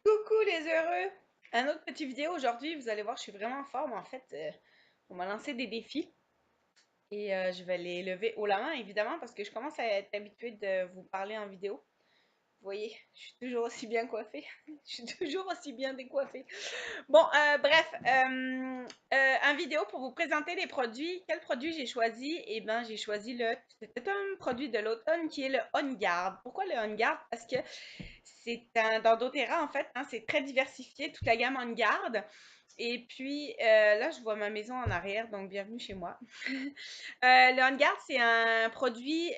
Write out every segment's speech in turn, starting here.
Coucou les heureux! Un autre petit vidéo aujourd'hui, vous allez voir, je suis vraiment en forme. En fait, on m'a lancé des défis et je vais les lever haut la main évidemment parce que je commence à être habituée de vous parler en vidéo. Vous voyez, je suis toujours aussi bien coiffée. Je suis toujours aussi bien décoiffée. Bon, bref, un vidéo pour vous présenter les produits. Quel produit j'ai choisi? Eh bien, j'ai choisi c'est un produit de l'automne qui est le On Guard. Pourquoi le On Guard? Parce que dans doTERRA, en fait, hein, c'est très diversifié, toute la gamme On Guard. Et puis, là, je vois ma maison en arrière, donc bienvenue chez moi. Le On Guard, c'est un produit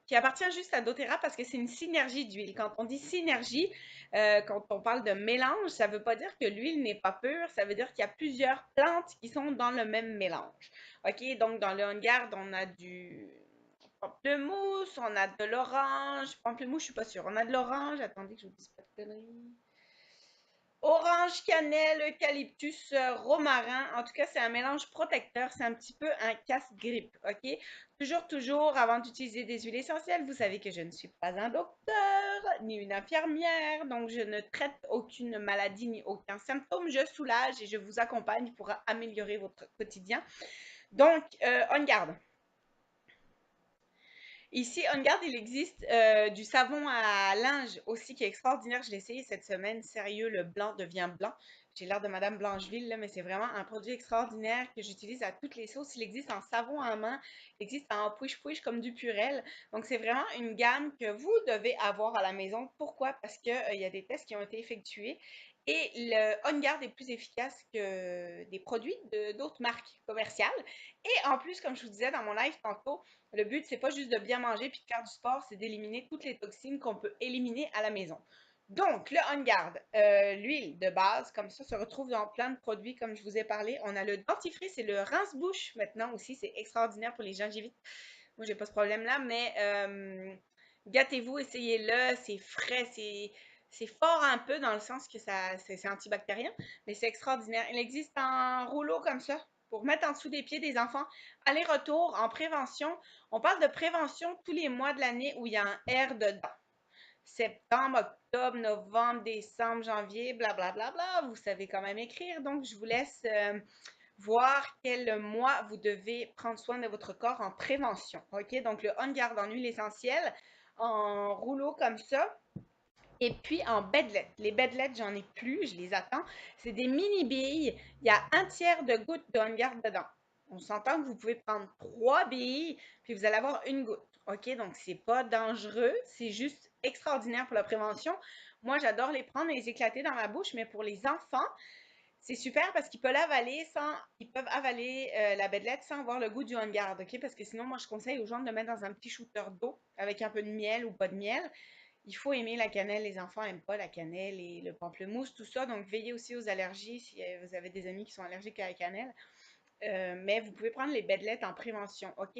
qui appartient juste à doTERRA parce que c'est une synergie d'huile. Quand on dit synergie, quand on parle de mélange, ça ne veut pas dire que l'huile n'est pas pure, ça veut dire qu'il y a plusieurs plantes qui sont dans le même mélange. OK, donc dans le On Guard, on a du pamplemousse, on a de l'orange. Pamplemousse, je suis pas sûre. On a de l'orange. Attendez que je vous dise pas de conneries. Orange, cannelle, eucalyptus, romarin. En tout cas, c'est un mélange protecteur. C'est un petit peu un casse-grippe, OK? Toujours, avant d'utiliser des huiles essentielles, vous savez que je ne suis pas un docteur ni une infirmière, donc je ne traite aucune maladie ni aucun symptôme. Je soulage et je vous accompagne pour améliorer votre quotidien. Donc, on garde. Ici, on garde, il existe du savon à linge aussi qui est extraordinaire. Je l'ai essayé cette semaine. Sérieux, le blanc devient blanc. J'ai l'air de Madame Blancheville, là, mais c'est vraiment un produit extraordinaire que j'utilise à toutes les sauces. Il existe en savon à main, il existe en push-push comme du Purel. Donc, c'est vraiment une gamme que vous devez avoir à la maison. Pourquoi? Parce qu'il y a des tests qui ont été effectués et le On Guard est plus efficace que des produits d'autres marques commerciales. Et en plus, comme je vous disais dans mon live tantôt, le but, c'est pas juste de bien manger puis de faire du sport, c'est d'éliminer toutes les toxines qu'on peut éliminer à la maison. Donc, le On Guard, l'huile de base, comme ça, se retrouve dans plein de produits, comme je vous ai parlé. On a le dentifrice et le rince-bouche maintenant aussi. C'est extraordinaire pour les gingivites. Moi, j'ai pas ce problème-là, mais gâtez-vous, essayez-le. C'est frais, c'est fort un peu dans le sens que c'est antibactérien, mais c'est extraordinaire. Il existe en rouleau comme ça pour mettre en dessous des pieds des enfants. Aller-retour en prévention. On parle de prévention tous les mois de l'année où il y a un R dedans. Septembre, octobre, novembre, décembre, janvier, blablabla. Bla, bla, bla. Vous savez quand même écrire, donc je vous laisse voir quel mois vous devez prendre soin de votre corps en prévention. OK? Donc, le On Guard en huile essentielle, en rouleau comme ça. Et puis en bedlettes. Les bedlettes, j'en ai plus, je les attends. C'est des mini billes. Il y a un tiers de goutte de On Guard dedans. On s'entend que vous pouvez prendre 3 billes, puis vous allez avoir une goutte. OK? Donc, c'est pas dangereux. C'est juste extraordinaire pour la prévention. Moi, j'adore les prendre et les éclater dans la bouche, mais pour les enfants, c'est super parce ils peuvent avaler la bedlette sans avoir le goût du On Guard, OK? Parce que sinon, moi, je conseille aux gens de le mettre dans un petit shooter d'eau avec un peu de miel ou pas de miel. Il faut aimer la cannelle. Les enfants n'aiment pas la cannelle et le pamplemousse, tout ça. Donc, veillez aussi aux allergies si vous avez des amis qui sont allergiques à la cannelle. Mais vous pouvez prendre les bedlettes en prévention, OK?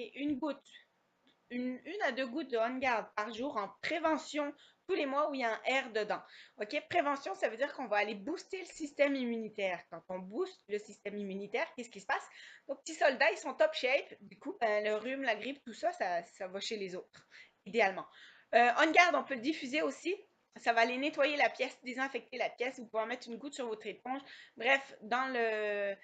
Une à deux gouttes de On Guard par jour en prévention tous les mois où il y a un R dedans. OK? Prévention, ça veut dire qu'on va aller booster le système immunitaire. Quand on booste le système immunitaire, qu'est-ce qui se passe? Nos petits soldats, ils sont top shape. Du coup, ben, le rhume, la grippe, tout ça, ça va chez les autres, idéalement. On Guard, on peut le diffuser aussi. Ça va aller nettoyer la pièce, désinfecter la pièce. Vous pouvez en mettre une goutte sur votre éponge. Bref, dans le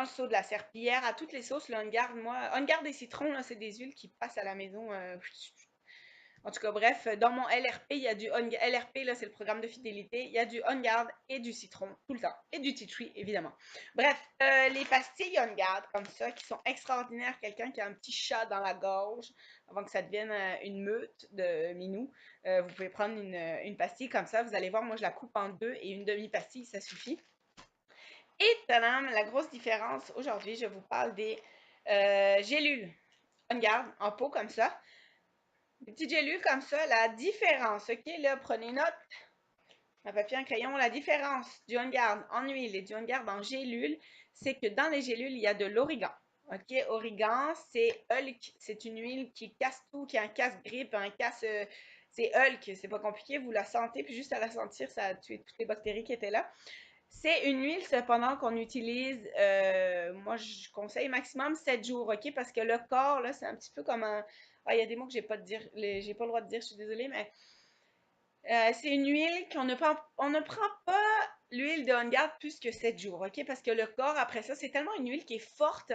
seau de la serpillière, à toutes les sauces, le On Guard, moi, On Guard et citron, là, c'est des huiles qui passent à la maison. En tout cas, bref, dans mon LRP, il y a du On Guard. LRP, là, c'est le programme de fidélité. Il y a du On Guard et du citron, tout le temps. Et du tea tree, évidemment. Bref, les pastilles On Guard, comme ça, qui sont extraordinaires. Quelqu'un qui a un petit chat dans la gorge, avant que ça devienne une meute de minous. Vous pouvez prendre une pastille comme ça. Vous allez voir, moi, je la coupe en deux et une demi-pastille, ça suffit. Et tadam, la grosse différence, aujourd'hui, je vous parle des gélules. On Guard, en pot comme ça. Des petites gélules comme ça, la différence, ok, là, prenez note, un papier, un crayon, la différence du On Guard en huile et du On Guard en gélule, c'est que dans les gélules, il y a de l'origan. OK, origan, c'est Hulk, c'est une huile qui casse tout, qui a un casse-grippe, c'est Hulk, c'est pas compliqué, vous la sentez, puis juste à la sentir, ça a tué toutes les bactéries qui étaient là. C'est une huile cependant qu'on utilise, moi je conseille maximum 7 jours, ok? Parce que le corps, là, c'est un petit peu comme un... Ah, il y a des mots que j'ai pas, j'ai pas le droit de dire, je suis désolée, mais c'est une huile on ne prend pas l'huile de On Guard plus que 7 jours, ok? Parce que le corps, après ça, c'est tellement une huile qui est forte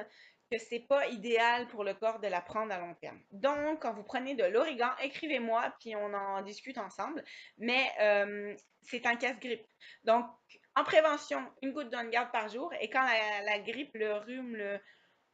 que c'est pas idéal pour le corps de la prendre à long terme. Donc, quand vous prenez de l'origan, écrivez-moi, puis on en discute ensemble. Mais c'est un casse-grippe. Donc, en prévention, une goutte d'On Guard par jour. Et quand la grippe, le rhume,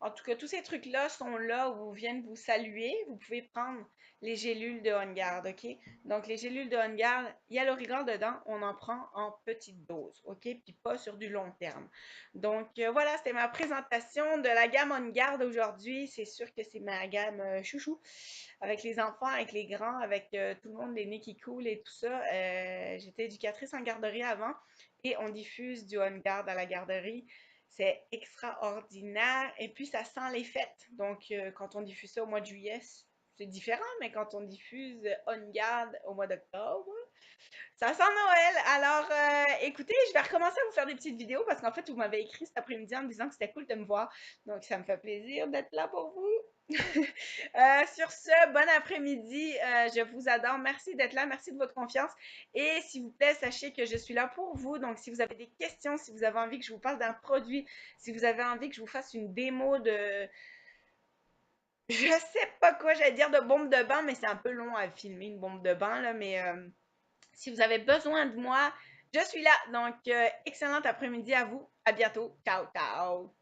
en tout cas, tous ces trucs-là sont là où viennent vous saluer. Vous pouvez prendre les gélules de On Guard, OK? Donc, les gélules de On Guard, il y a l'origan dedans, on en prend en petite dose, OK? Puis pas sur du long terme. Donc, voilà, c'était ma présentation de la gamme On Guard aujourd'hui. C'est sûr que c'est ma gamme chouchou, avec les enfants, avec les grands, avec tout le monde, les nez qui coulent et tout ça. J'étais éducatrice en garderie avant et on diffuse du On Guard à la garderie. C'est extraordinaire. Et puis, ça sent les fêtes. Donc, quand on diffuse ça au mois de juillet, c'est différent, mais quand on diffuse On Guard au mois d'octobre, ça sent Noël. Alors, écoutez, je vais recommencer à vous faire des petites vidéos parce qu'en fait, vous m'avez écrit cet après-midi en me disant que c'était cool de me voir. Donc, ça me fait plaisir d'être là pour vous. Sur ce, bon après-midi. Je vous adore. Merci d'être là. Merci de votre confiance. Et s'il vous plaît, sachez que je suis là pour vous. Donc, si vous avez des questions, si vous avez envie que je vous parle d'un produit, si vous avez envie que je vous fasse une démo de... Je sais pas quoi j'allais dire de bombe de bain, mais c'est un peu long à filmer une bombe de bain, là. Mais si vous avez besoin de moi, je suis là. Donc, excellent après-midi à vous. À bientôt. Ciao, ciao.